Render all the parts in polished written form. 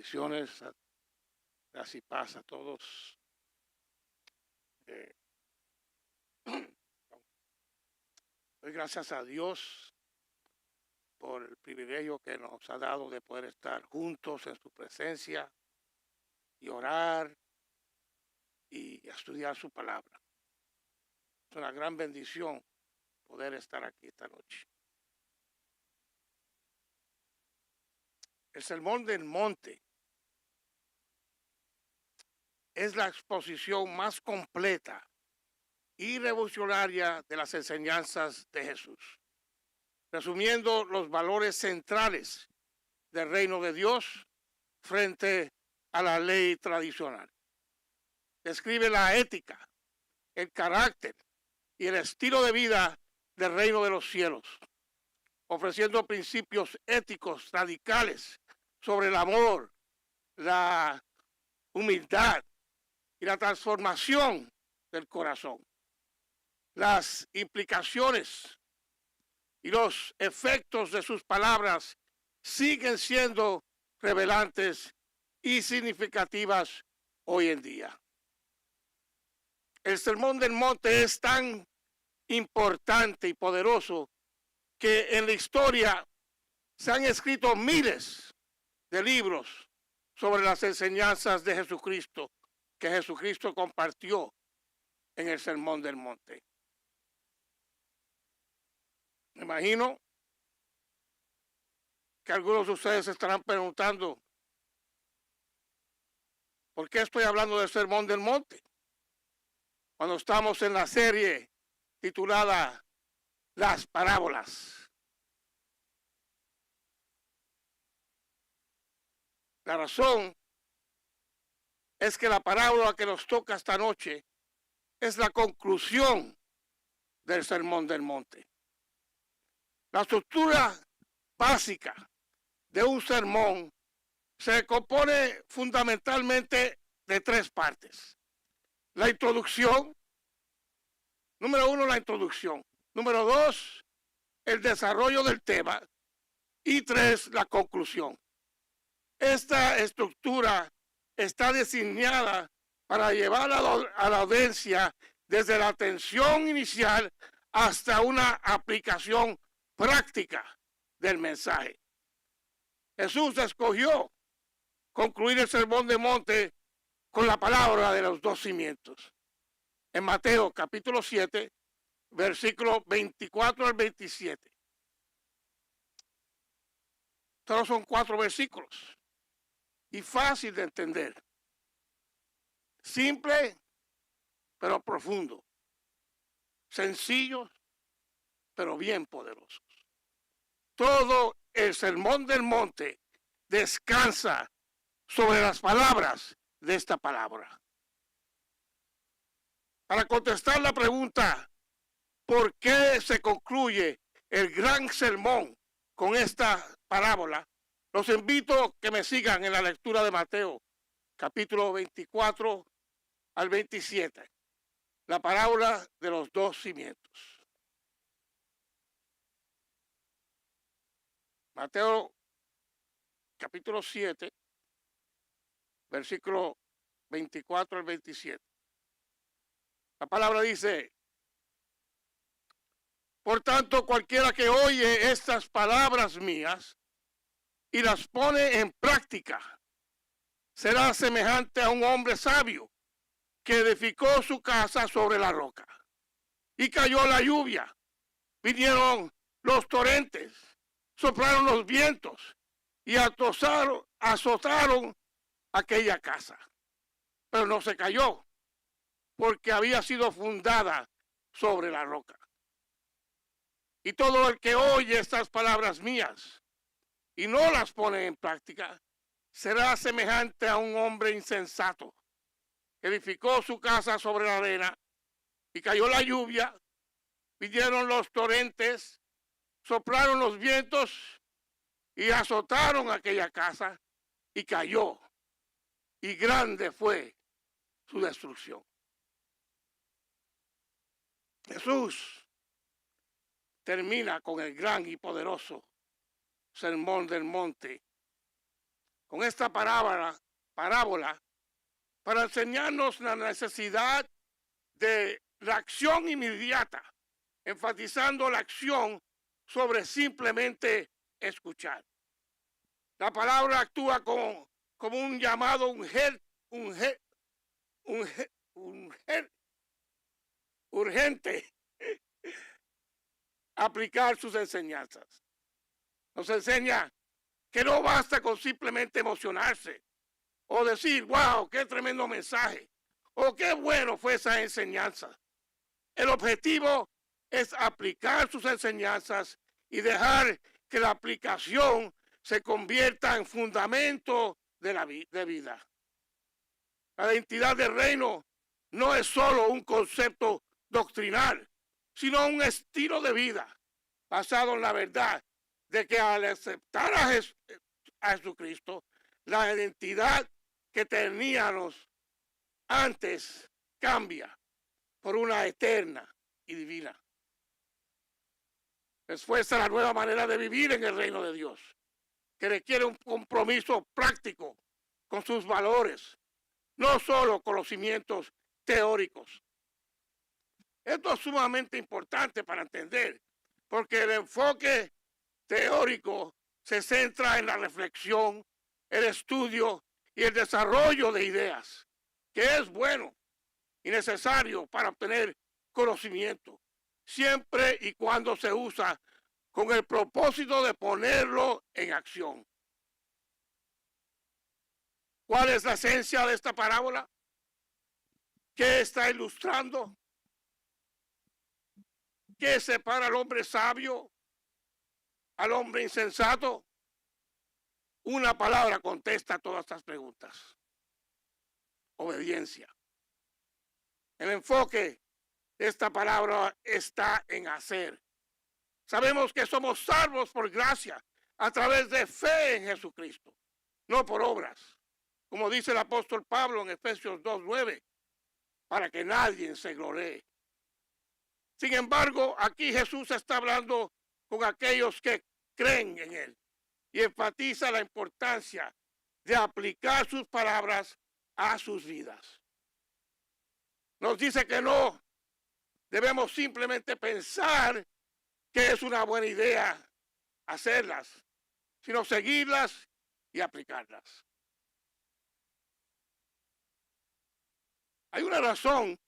Bendiciones, gracias y paz a todos. Doy gracias a Dios por el privilegio que nos ha dado de poder estar juntos en su presencia y orar y estudiar su palabra. Es una gran bendición poder estar aquí esta noche. El Sermón del Monte es la exposición más completa y revolucionaria de las enseñanzas de Jesús, resumiendo los valores centrales del reino de Dios frente a la ley tradicional. Describe la ética, el carácter y el estilo de vida del reino de los cielos, ofreciendo principios éticos radicales sobre el amor, la humildad y la transformación del corazón. Las implicaciones y los efectos de sus palabras siguen siendo revelantes y significativas hoy en día. El Sermón del Monte es tan importante y poderoso que en la historia se han escrito miles de libros sobre las enseñanzas de Jesucristo que Jesucristo compartió en el Sermón del Monte. Me imagino que algunos de ustedes se estarán preguntando, ¿por qué estoy hablando del Sermón del Monte? Cuando estamos en la serie titulada Las Parábolas. La razón es que la parábola que nos toca esta noche es la conclusión del Sermón del Monte. La estructura básica de un sermón se compone fundamentalmente de tres partes. La introducción, número uno, la introducción. Número dos, el desarrollo del tema. Y tres, la conclusión. Esta estructura está diseñada para llevar a la audiencia desde la atención inicial hasta una aplicación práctica del mensaje. Jesús escogió concluir el Sermón del Monte con la palabra de los dos cimientos. En Mateo capítulo 7, versículos 24 al 27. Solo son 4 versículos y fácil de entender. Simple, pero profundo. Sencillos, pero bien poderosos. Todo el Sermón del Monte descansa sobre las palabras de esta palabra. Para contestar la pregunta, ¿por qué se concluye el gran sermón con esta parábola? Los invito a que me sigan en la lectura de Mateo, capítulo 24 al 27, la parábola de los dos cimientos. Mateo, capítulo 7, versículo 24 al 27. La palabra dice: por tanto, cualquiera que oye estas palabras mías y las pone en práctica, será semejante a un hombre sabio que edificó su casa sobre la roca. Y cayó la lluvia, vinieron los torrentes, soplaron los vientos y azotaron aquella casa. Pero no se cayó, porque había sido fundada sobre la roca. Y todo el que oye estas palabras mías y no las pone en práctica, será semejante a un hombre insensato que edificó su casa sobre la arena, y cayó la lluvia, vinieron los torrentes, soplaron los vientos y azotaron aquella casa, y cayó, y grande fue su destrucción. Jesús termina con el gran y poderoso Sermón del Monte con esta parábola para enseñarnos la necesidad de la acción inmediata, enfatizando la acción sobre simplemente escuchar. La palabra actúa como un llamado urgente a aplicar sus enseñanzas. Nos enseña que no basta con simplemente emocionarse o decir, wow, qué tremendo mensaje, o qué bueno fue esa enseñanza. El objetivo es aplicar sus enseñanzas y dejar que la aplicación se convierta en fundamento de vida. La identidad del reino no es solo un concepto doctrinal, sino un estilo de vida basado en la verdad de que al aceptar a Jesucristo, la identidad que teníamos antes cambia por una eterna y divina. Esfuerza la nueva manera de vivir en el reino de Dios, que requiere un compromiso práctico con sus valores, no solo conocimientos teóricos. Esto es sumamente importante para entender, porque el enfoque teórico se centra en la reflexión, el estudio y el desarrollo de ideas, que es bueno y necesario para obtener conocimiento, siempre y cuando se usa con el propósito de ponerlo en acción. ¿Cuál es la esencia de esta parábola? ¿Qué está ilustrando? ¿Qué separa al hombre sabio al hombre insensato? Una palabra contesta todas estas preguntas: obediencia. El enfoque de esta palabra está en hacer. Sabemos que somos salvos por gracia a través de fe en Jesucristo, no por obras, como dice el apóstol Pablo en Efesios 2:9, para que nadie se gloree. Sin embargo, aquí Jesús está hablando con aquellos que creen en él y enfatiza la importancia de aplicar sus palabras a sus vidas. Nos dice que no debemos simplemente pensar que es una buena idea hacerlas, sino seguirlas y aplicarlas. Hay una razón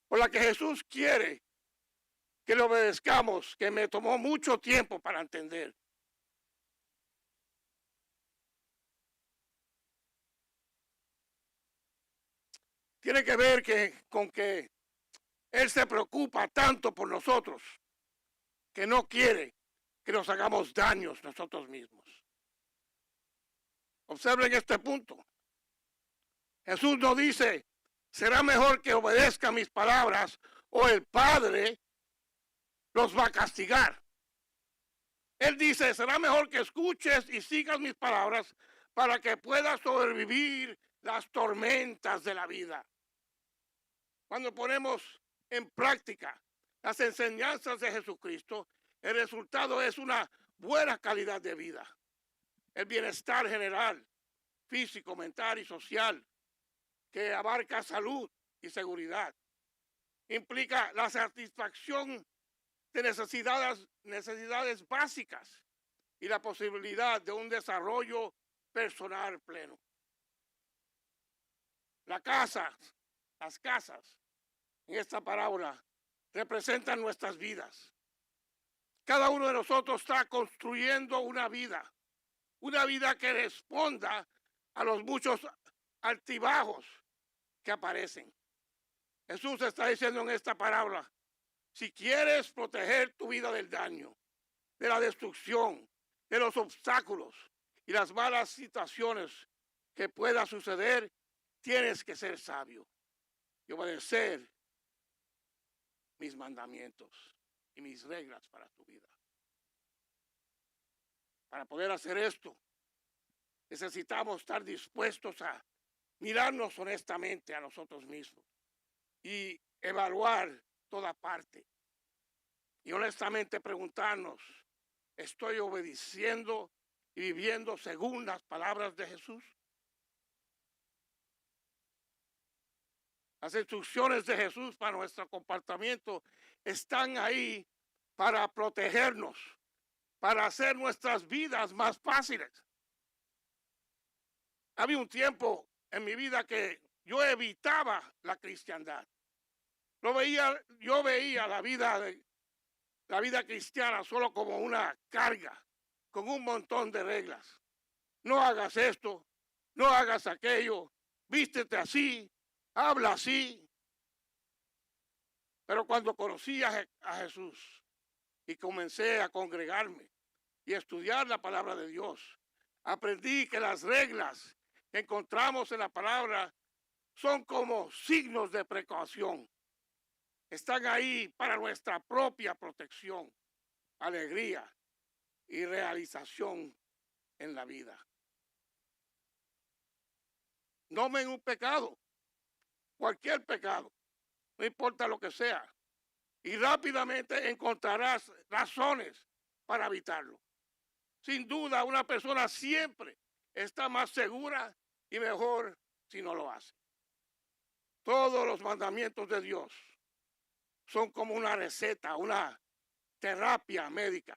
por la que Jesús quiere que le obedezcamos, que me tomó mucho tiempo para entender. Tiene que ver con que Él se preocupa tanto por nosotros que no quiere que nos hagamos daños nosotros mismos. Observen este punto. Jesús nos dice, será mejor que obedezca mis palabras o el Padre los va a castigar. Él dice, será mejor que escuches y sigas mis palabras para que puedas sobrevivir las tormentas de la vida. Cuando ponemos en práctica las enseñanzas de Jesucristo, el resultado es una buena calidad de vida, el bienestar general, físico, mental y social, que abarca salud y seguridad. Implica la satisfacción de necesidades básicas y la posibilidad de un desarrollo personal pleno. Las casas en esta parábola representan nuestras vidas. Cada uno de nosotros está construyendo una vida que responda a los muchos altibajos que aparecen. Jesús está diciendo en esta parábola, si quieres proteger tu vida del daño, de la destrucción, de los obstáculos y las malas situaciones que puedan suceder, tienes que ser sabio y obedecer mis mandamientos y mis reglas para tu vida. Para poder hacer esto, necesitamos estar dispuestos a mirarnos honestamente a nosotros mismos y evaluar toda parte. Y honestamente preguntarnos, ¿estoy obedeciendo y viviendo según las palabras de Jesús? Las instrucciones de Jesús para nuestro comportamiento están ahí para protegernos, para hacer nuestras vidas más fáciles. Había un tiempo en mi vida que yo evitaba la cristiandad. Yo veía la vida cristiana solo como una carga, con un montón de reglas. No hagas esto, no hagas aquello, vístete así, habla así. Pero cuando conocí a Jesús y comencé a congregarme y a estudiar la palabra de Dios, aprendí que las reglas que encontramos en la palabra son como signos de precaución. Están ahí para nuestra propia protección, alegría y realización en la vida. No me en un pecado, cualquier pecado, no importa lo que sea, y rápidamente encontrarás razones para evitarlo. Sin duda, una persona siempre está más segura y mejor si no lo hace. Todos los mandamientos de Dios son como una receta, una terapia médica.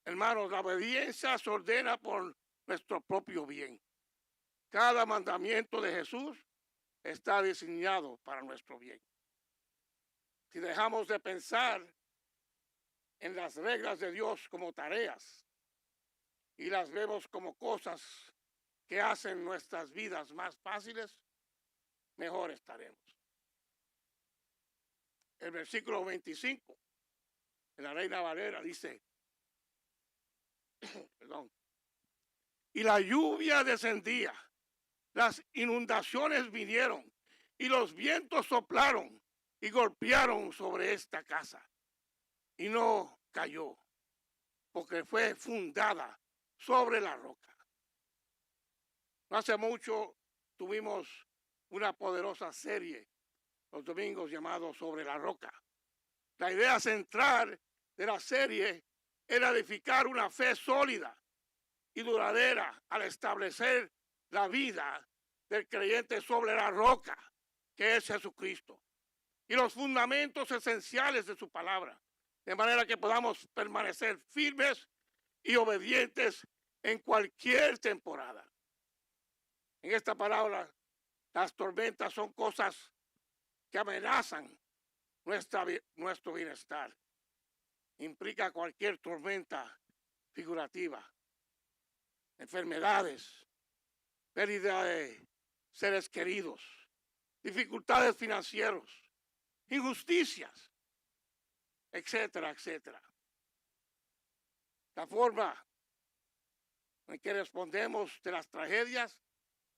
Hermanos, la obediencia se ordena por nuestro propio bien. Cada mandamiento de Jesús está diseñado para nuestro bien. Si dejamos de pensar en las reglas de Dios como tareas y las vemos como cosas que hacen nuestras vidas más fáciles, mejor estaremos. El versículo 25 de la Reina Valera dice, perdón, y la lluvia descendía, las inundaciones vinieron y los vientos soplaron y golpearon sobre esta casa y no cayó porque fue fundada sobre la roca. No hace mucho tuvimos una poderosa serie los domingos llamado Sobre la Roca. La idea central de la serie era edificar una fe sólida y duradera al establecer la vida del creyente sobre la roca, que es Jesucristo, y los fundamentos esenciales de su palabra, de manera que podamos permanecer firmes y obedientes en cualquier temporada. En esta palabra, las tormentas son cosas que amenazan nuestro bienestar. Implica cualquier tormenta figurativa, enfermedades, pérdida de seres queridos, dificultades financieras, injusticias, etcétera, etcétera. La forma en que respondemos de las tragedias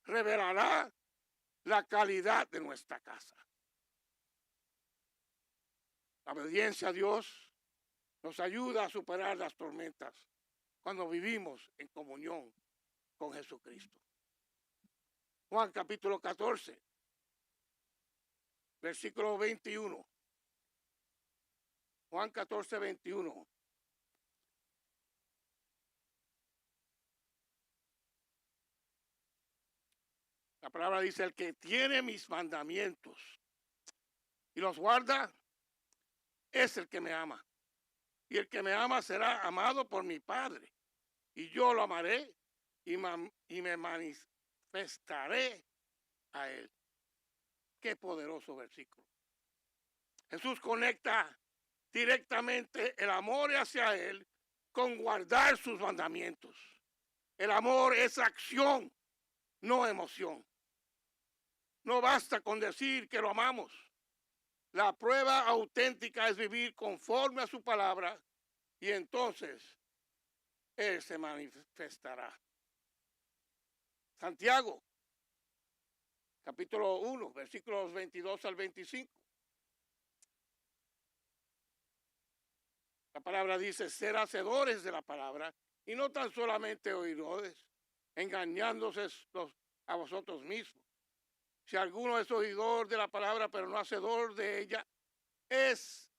revelará la calidad de nuestra casa. La obediencia a Dios nos ayuda a superar las tormentas cuando vivimos en comunión con Jesucristo. Juan capítulo 14, versículo 21. Juan 14, 21. La palabra dice, el que tiene mis mandamientos y los guarda, es el que me ama. Y el que me ama será amado por mi Padre. Y yo lo amaré y me manifestaré a él. Qué poderoso versículo. Jesús conecta directamente el amor hacia él con guardar sus mandamientos. El amor es acción, no emoción. No basta con decir que lo amamos. La prueba auténtica es vivir conforme a su palabra y entonces él se manifestará. Santiago, capítulo 1, versículos 22 al 25. La palabra dice, ser hacedores de la palabra y no tan solamente oidores, engañándose a vosotros mismos. Si alguno es oidor de la palabra, pero no hacedor de ella, es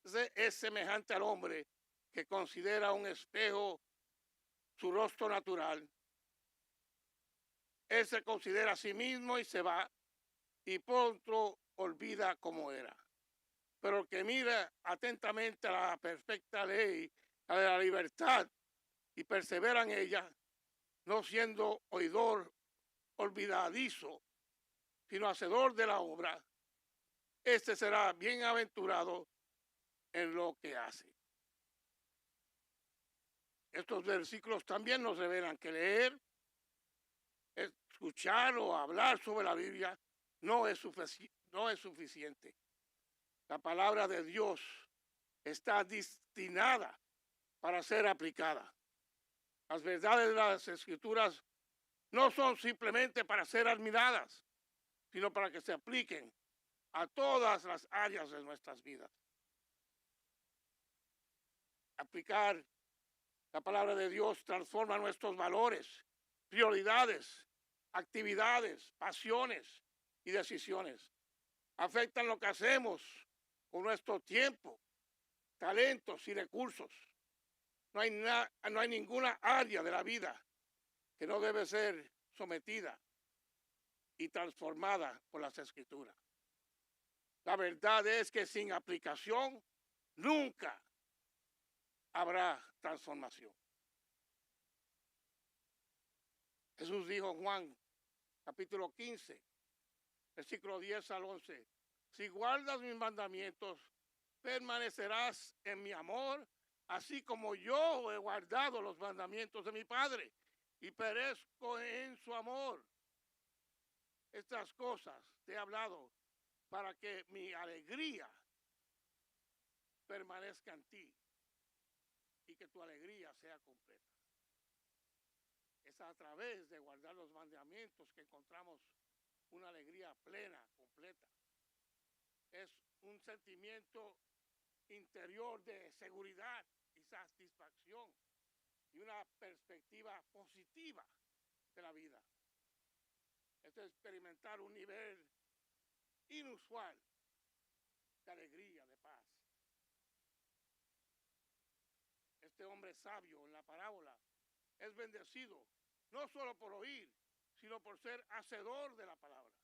semejante al hombre que considera un espejo su rostro natural. Él se considera a sí mismo y se va y pronto olvida cómo era. Pero el que mira atentamente a la perfecta ley, a la libertad, y persevera en ella, no siendo oidor olvidadizo, sino hacedor de la obra, este será bienaventurado en lo que hace. Estos versículos también nos revelan que leer, escuchar o hablar sobre la Biblia no es suficiente. La palabra de Dios está destinada para ser aplicada. Las verdades de las Escrituras no son simplemente para ser admiradas, sino para que se apliquen a todas las áreas de nuestras vidas. Aplicar la palabra de Dios transforma nuestros valores, prioridades, actividades, pasiones y decisiones. Afectan lo que hacemos con nuestro tiempo, talentos y recursos. No hay ninguna área de la vida que no debe ser sometida y transformada por las Escrituras. La verdad es que sin aplicación nunca habrá transformación. Jesús dijo en Juan capítulo 15, versículo 10 al 11, si guardas mis mandamientos, permanecerás en mi amor, así como yo he guardado los mandamientos de mi Padre y perezco en su amor. Estas cosas te he hablado para que mi alegría permanezca en ti y que tu alegría sea completa. Es a través de guardar los mandamientos que encontramos una alegría plena, completa. Es un sentimiento interior de seguridad y satisfacción y una perspectiva positiva de la vida. Es experimentar un nivel inusual de alegría, de paz. Este hombre sabio en la parábola es bendecido no solo por oír, sino por ser hacedor de la palabra.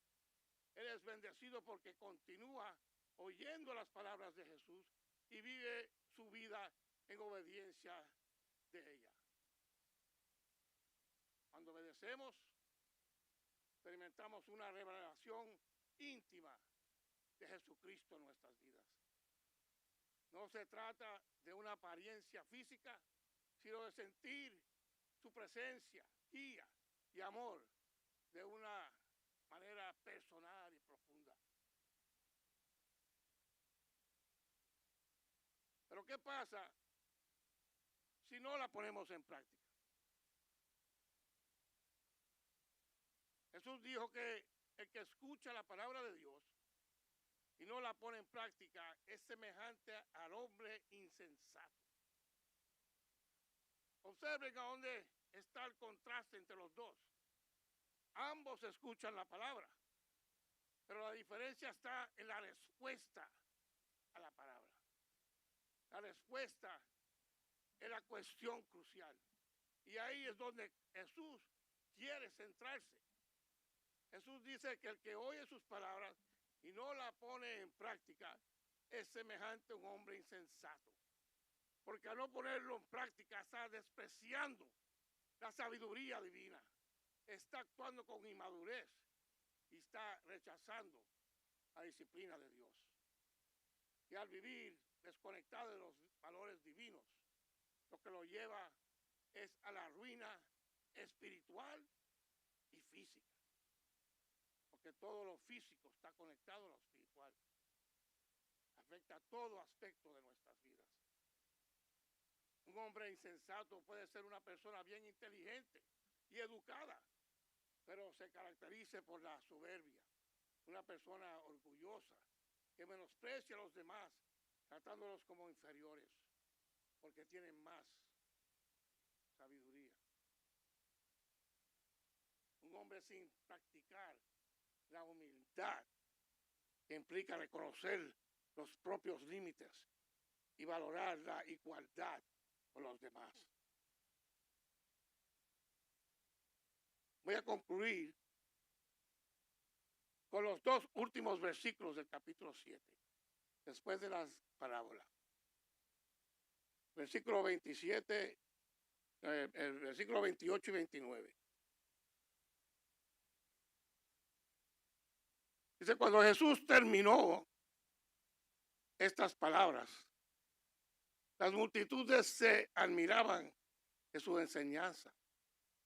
Él es bendecido porque continúa oyendo las palabras de Jesús y vive su vida en obediencia de ella. Cuando obedecemos, experimentamos una revelación íntima de Jesucristo en nuestras vidas. No se trata de una apariencia física, sino de sentir su presencia, guía y amor de una manera personal y profunda. Pero ¿qué pasa si no la ponemos en práctica? Jesús dijo que el que escucha la palabra de Dios y no la pone en práctica es semejante al hombre insensato. Observen a dónde está el contraste entre los dos. Ambos escuchan la palabra, pero la diferencia está en la respuesta a la palabra. La respuesta es la cuestión crucial. Y ahí es donde Jesús quiere centrarse. Jesús dice que el que oye sus palabras y no la pone en práctica es semejante a un hombre insensato. Porque al no ponerlo en práctica está despreciando la sabiduría divina, está actuando con inmadurez y está rechazando la disciplina de Dios. Y al vivir desconectado de los valores divinos, lo que lo lleva es a la ruina espiritual y física. Porque todo lo físico está conectado a lo espiritual. Afecta a todo aspecto de nuestras vidas. Un hombre insensato puede ser una persona bien inteligente y educada, pero se caracteriza por la soberbia. Una persona orgullosa que menosprecia a los demás, tratándolos como inferiores, porque tienen más sabiduría. Un hombre sin practicar la humildad, que implica reconocer los propios límites y valorar la igualdad con los demás. voy a concluir con los dos últimos versículos del capítulo 7, después de las parábolas. Versículo 27, el versículo 28 y 29. Dice, cuando Jesús terminó estas palabras, las multitudes se admiraban de su enseñanza,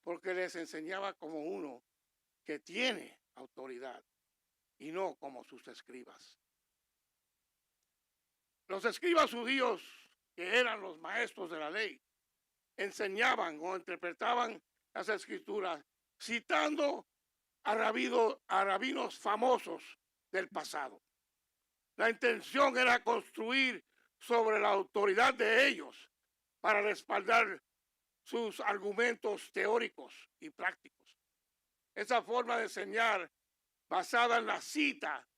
porque les enseñaba como uno que tiene autoridad y no como sus escribas. Los escribas judíos, que eran los maestros de la ley, enseñaban o interpretaban las escrituras citando a rabinos famosos del pasado. La intención era construir sobre la autoridad de ellos para respaldar sus argumentos teóricos y prácticos. Esa forma de enseñar basada en la cita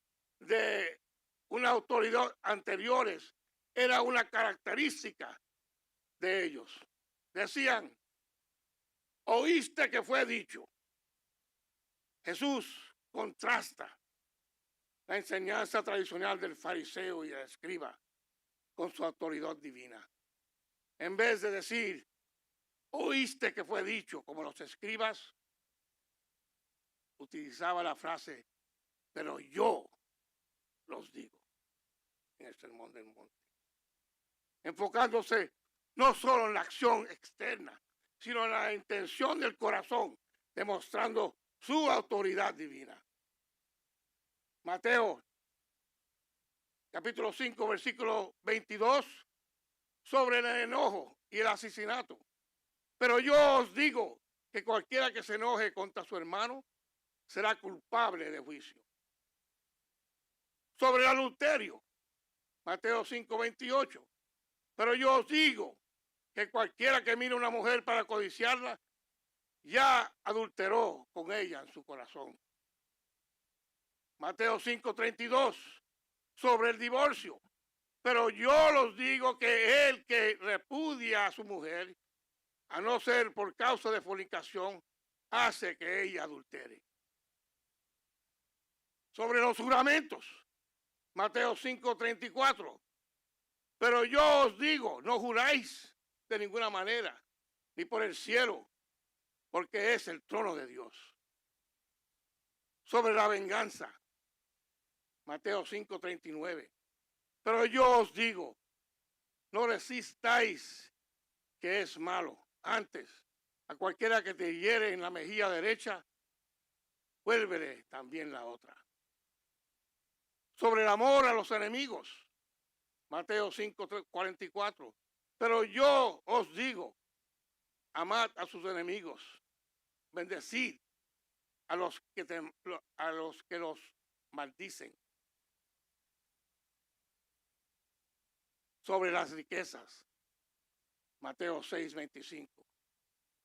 de una autoridad anteriores era una característica de ellos. Decían, oíste que fue dicho. Jesús contrasta la enseñanza tradicional del fariseo y del escriba con su autoridad divina. En vez de decir, oíste que fue dicho, como los escribas, utilizaba la frase, pero yo los digo, en el Sermón del Monte. Enfocándose no solo en la acción externa, sino en la intención del corazón, demostrando su autoridad divina. Mateo, capítulo 5, versículo 22, sobre el enojo y el asesinato. Pero yo os digo que cualquiera que se enoje contra su hermano será culpable de juicio. Sobre el adulterio, Mateo 5, 28. Pero yo os digo que cualquiera que mire a una mujer para codiciarla, ya adulteró con ella en su corazón. Mateo 5:32, sobre el divorcio. Pero yo los digo que el que repudia a su mujer, a no ser por causa de fornicación, hace que ella adultere. Sobre los juramentos, Mateo 5:34. Pero yo os digo, no juráis de ninguna manera, ni por el cielo, porque es el trono de Dios. Sobre la venganza, Mateo 5:39. Pero yo os digo, no resistáis que es malo. Antes, a cualquiera que te hiere en la mejilla derecha, vuélvele también la otra. Sobre el amor a los enemigos, Mateo 5:44. Pero yo os digo, amad a sus enemigos, bendecid a los que los maldicen. Sobre las riquezas, Mateo 6:25.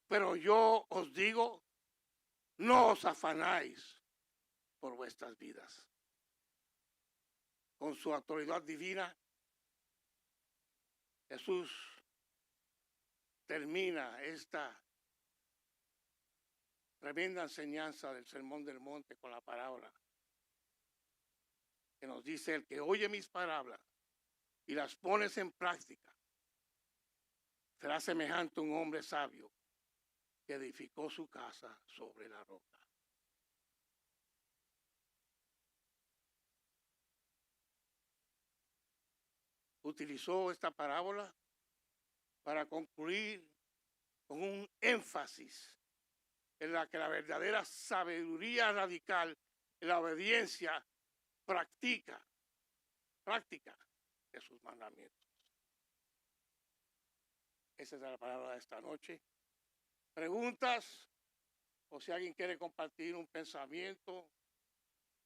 Pero yo os digo, no os afanáis por vuestras vidas. Con su autoridad divina, Jesús termina esta tremenda enseñanza del Sermón del Monte con la parábola que nos dice, el que oye mis palabras y las pones en práctica, será semejante a un hombre sabio que edificó su casa sobre la roca. Utilizó esta parábola para concluir con un énfasis en la que la verdadera sabiduría radical en la obediencia práctica de sus mandamientos. Esa es la palabra de esta noche. ¿Preguntas? O si alguien quiere compartir un pensamiento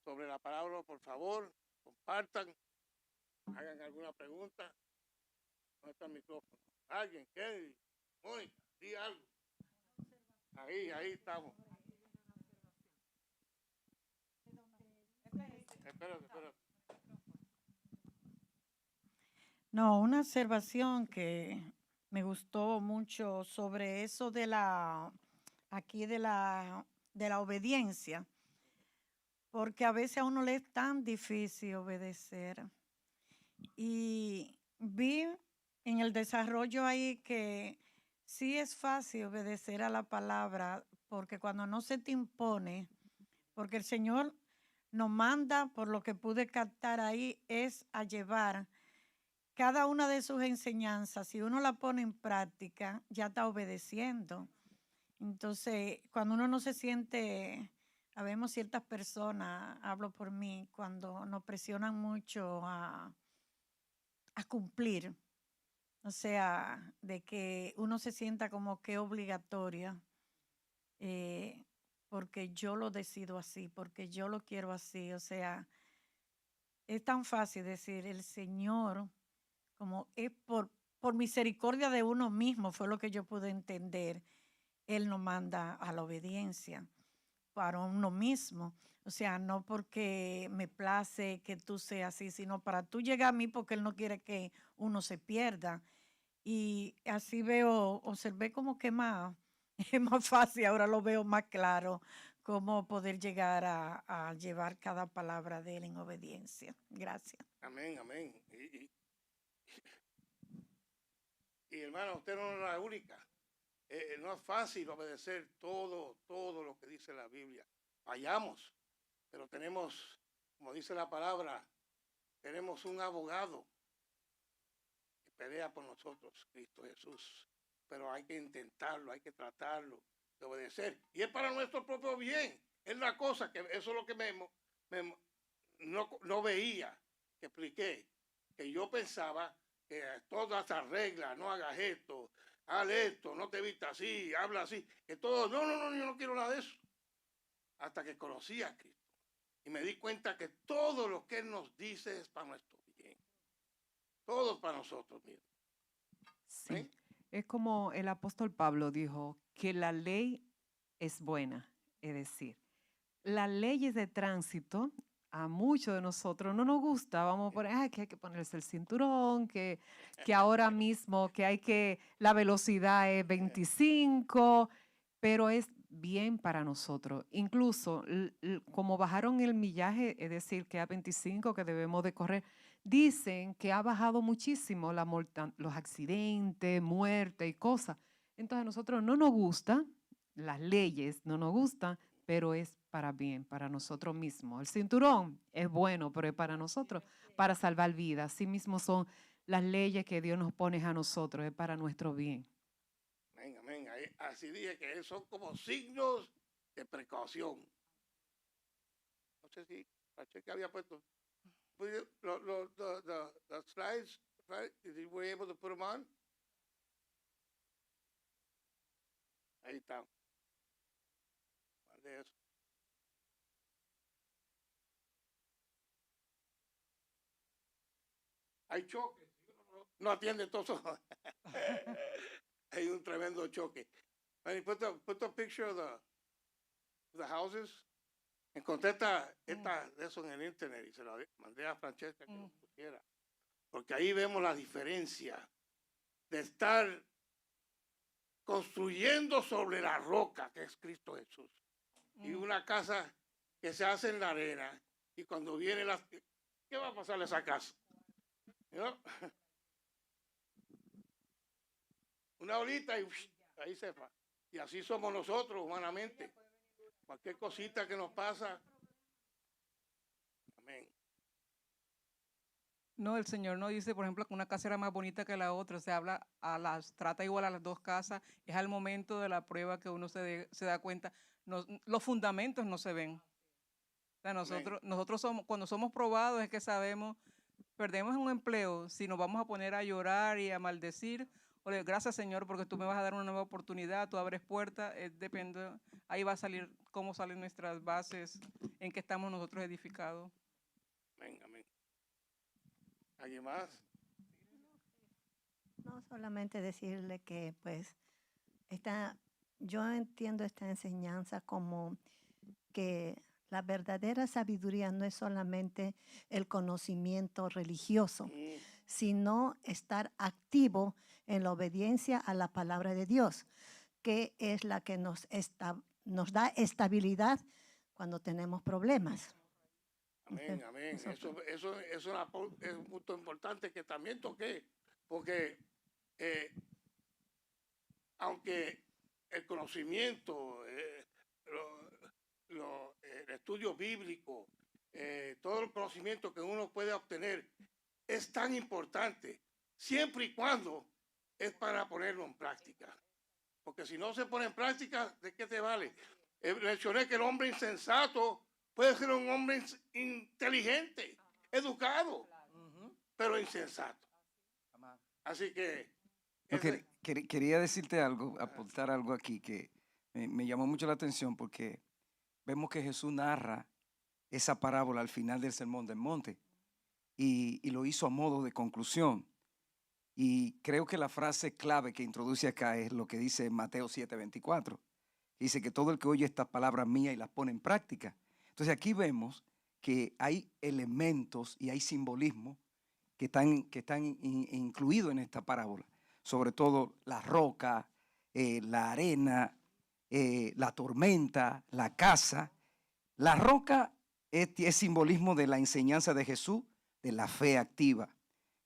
sobre la palabra, por favor, compartan. Hagan alguna pregunta. ¿Dónde está el micrófono? ¿Alguien quiere? Mónica, di algo. Ahí estamos. Espérate. No, una observación que me gustó mucho sobre eso de de la obediencia, porque a veces a uno le es tan difícil obedecer. Y vi en el desarrollo ahí que sí es fácil obedecer a la palabra, porque cuando no se te impone, porque el Señor nos manda, por lo que pude captar ahí, es a llevar cada una de sus enseñanzas. Si uno la pone en práctica, ya está obedeciendo. Entonces, cuando uno no se siente, habemos ciertas personas, hablo por mí, cuando nos presionan mucho a cumplir, o sea, de que uno se sienta como que obligatoria, eh, porque yo lo decido así, porque yo lo quiero así, o sea, es tan fácil decir, el Señor, como es por misericordia de uno mismo, fue lo que yo pude entender, Él nos manda a la obediencia para uno mismo. O sea, no porque me place que tú seas así, sino para tú llegar a mí porque Él no quiere que uno se pierda. Y así observé como que más, es más fácil, ahora lo veo más claro, cómo poder llegar a llevar cada palabra de Él en obediencia. Gracias. Amén, amén. Y hermano, usted no es la única. No es fácil obedecer todo lo que dice la Biblia. Fallamos, pero tenemos, como dice la palabra, tenemos un abogado que pelea por nosotros, Cristo Jesús. Pero hay que intentarlo, hay que tratarlo de obedecer. Y es para nuestro propio bien. Es la cosa que eso es lo que no veía, que expliqué, que yo pensaba que todas estas reglas, no hagas esto, haz esto, no te vistas así, habla así, que todo, no, yo no quiero nada de eso. Hasta que conocí a Cristo y me di cuenta que todo lo que Él nos dice es para nuestro bien. Todo es para nosotros mismos. Sí, ¿Eh? es como el apóstol Pablo dijo, que la ley es buena, es decir, las leyes de tránsito a muchos de nosotros no nos gusta, vamos a poner, que hay que ponerse el cinturón, que ahora mismo que hay que, la velocidad es 25, pero es bien para nosotros. Incluso como bajaron el millaje, es decir, que a 25 que debemos de correr, dicen que ha bajado muchísimo los accidentes, muerte y cosas. Entonces a nosotros no nos gustan, las leyes no nos gustan, pero es para bien, para nosotros mismos. El cinturón es bueno, pero es para nosotros, para salvar vidas. Así mismo son las leyes que Dios nos pone a nosotros, es para nuestro bien. Amén, amén. Así dije que son como signos de precaución. No sé si Pacheco había puesto. The slides, right? Were you able to put them on? Ahí está. De eso. Hay choques. No atiende todo eso. Hay un tremendo choque. And put the picture of the houses. Encontré de eso en el internet y se la mandé a Francesca que lo pusiera. Porque ahí vemos la diferencia de estar construyendo sobre la roca que es Cristo Jesús. Y una casa que se hace en la arena y cuando viene ¿qué va a pasar a esa casa? ¿No? Una horita y ahí se va. Y así somos nosotros humanamente. Cualquier cosita que nos pasa. Amén. No, el Señor no dice, por ejemplo, que una casa era más bonita que la otra. Se habla trata igual a las dos casas. Es al momento de la prueba que uno se da cuenta. Los fundamentos no se ven. O sea, nosotros somos, cuando somos probados es que sabemos, perdemos un empleo, si nos vamos a poner a llorar y a maldecir, gracias Señor porque tú me vas a dar una nueva oportunidad, tú abres puertas, depende, ahí va a salir cómo salen nuestras bases, en que estamos nosotros edificados. Amén, amén. ¿Alguien más? No, solamente decirle que pues yo entiendo esta enseñanza como que la verdadera sabiduría no es solamente el conocimiento religioso, sino estar activo en la obediencia a la palabra de Dios, que es la que nos nos da estabilidad cuando tenemos problemas. Amén, amén. Eso es un punto importante que también toqué, porque aunque el conocimiento, el estudio bíblico, todo el conocimiento que uno puede obtener es tan importante, siempre y cuando es para ponerlo en práctica. Porque si no se pone en práctica, ¿de qué te vale? Mencioné que el hombre insensato puede ser un hombre inteligente, educado, pero insensato. Así que... No, quería decirte algo, apuntar algo aquí que me llamó mucho la atención, porque vemos que Jesús narra esa parábola al final del Sermón del Monte y lo hizo a modo de conclusión. Y creo que la frase clave que introduce acá es lo que dice Mateo 7:24. Dice que todo el que oye estas palabras mías y las pone en práctica. Entonces aquí vemos que hay elementos y hay simbolismo que están incluidos en esta parábola. Sobre todo la roca, la arena, la tormenta, la casa. La roca es simbolismo de la enseñanza de Jesús, de la fe activa.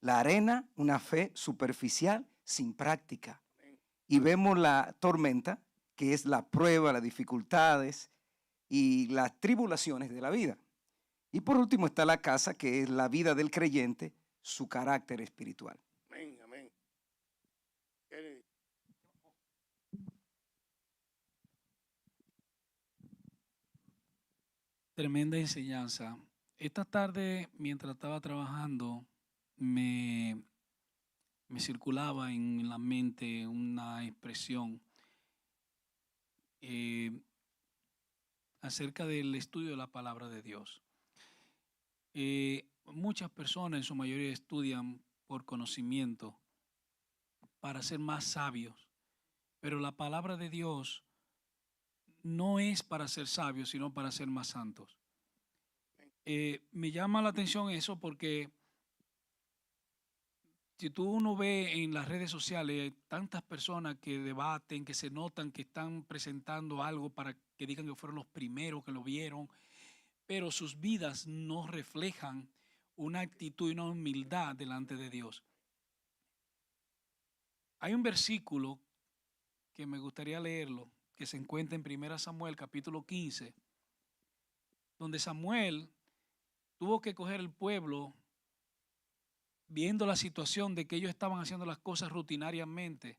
La arena, una fe superficial, sin práctica. Y vemos la tormenta, que es la prueba, las dificultades y las tribulaciones de la vida. Y por último está la casa, que es la vida del creyente, su carácter espiritual. Amén, amén. Tremenda enseñanza. Esta tarde, mientras estaba trabajando, me circulaba en la mente una expresión acerca del estudio de la palabra de Dios. Muchas personas, en su mayoría, estudian por conocimiento para ser más sabios, pero la palabra de Dios no es para ser sabios, sino para ser más santos. Me llama la atención eso porque si uno ve en las redes sociales tantas personas que debaten, que se notan que están presentando algo para que digan que fueron los primeros que lo vieron, pero sus vidas no reflejan una actitud y una humildad delante de Dios. Hay un versículo que me gustaría leerlo, que se encuentra en 1 Samuel capítulo 15, donde Samuel tuvo que coger el pueblo viendo la situación de que ellos estaban haciendo las cosas rutinariamente,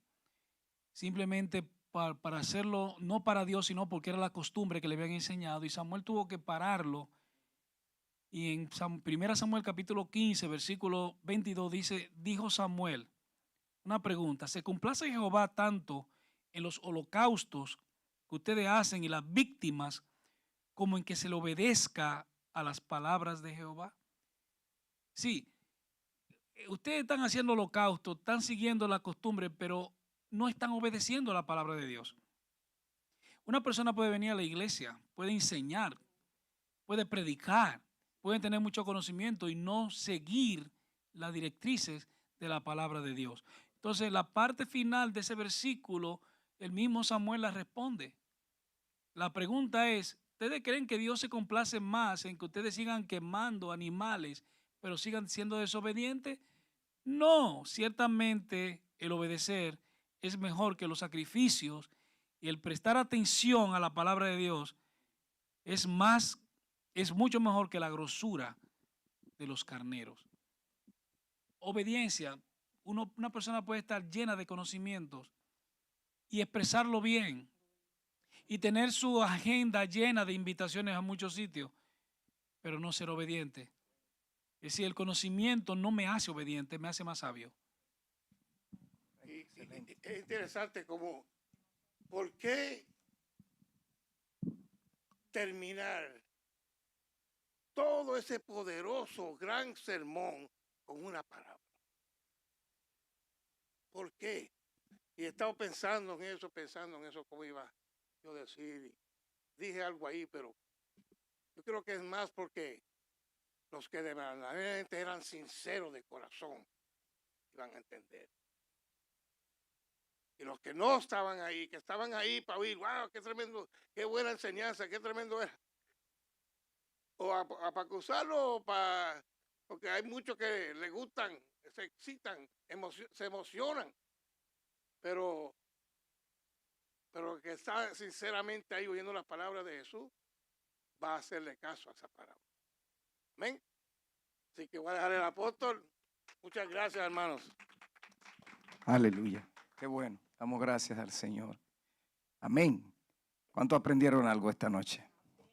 simplemente para hacerlo, no para Dios, sino porque era la costumbre que le habían enseñado, y Samuel tuvo que pararlo. Y en 1 Samuel capítulo 15, versículo 22 dice, dijo Samuel, una pregunta, ¿se complace Jehová tanto en los holocaustos que ustedes hacen y las víctimas como en que se le obedezca a las palabras de Jehová? Sí, ustedes están haciendo holocaustos, están siguiendo la costumbre, pero no están obedeciendo a la palabra de Dios. Una persona puede venir a la iglesia, puede enseñar, puede predicar, puede tener mucho conocimiento y no seguir las directrices de la palabra de Dios. Entonces, la parte final de ese versículo, el mismo Samuel la responde. La pregunta es, ¿ustedes creen que Dios se complace más en que ustedes sigan quemando animales, pero sigan siendo desobedientes? No, ciertamente el obedecer es mejor que los sacrificios, y el prestar atención a la palabra de Dios es mucho mejor que la grosura de los carneros. Obediencia. Una persona puede estar llena de conocimientos y expresarlo bien y tener su agenda llena de invitaciones a muchos sitios, pero no ser obediente. Es decir, el conocimiento no me hace obediente, me hace más sabio. Y es interesante como, ¿por qué terminar todo ese poderoso gran sermón con una parábola? ¿Por qué? Y he estado pensando en eso, cómo iba yo a decir. Dije algo ahí, pero yo creo que es más porque los que de verdaderamente eran sinceros de corazón iban a entender. Y los que no estaban ahí, que estaban ahí para oír, wow, qué tremendo, qué buena enseñanza, qué tremendo era. O para acusarlo, porque hay muchos que les gustan, se excitan, se emocionan. Pero el que está sinceramente ahí oyendo las palabras de Jesús, va a hacerle caso a esa palabra. Amén. Así que voy a dejar el apóstol. Muchas gracias, hermanos. Aleluya. Qué bueno. Damos gracias al Señor. Amén. ¿Cuántos aprendieron algo esta noche?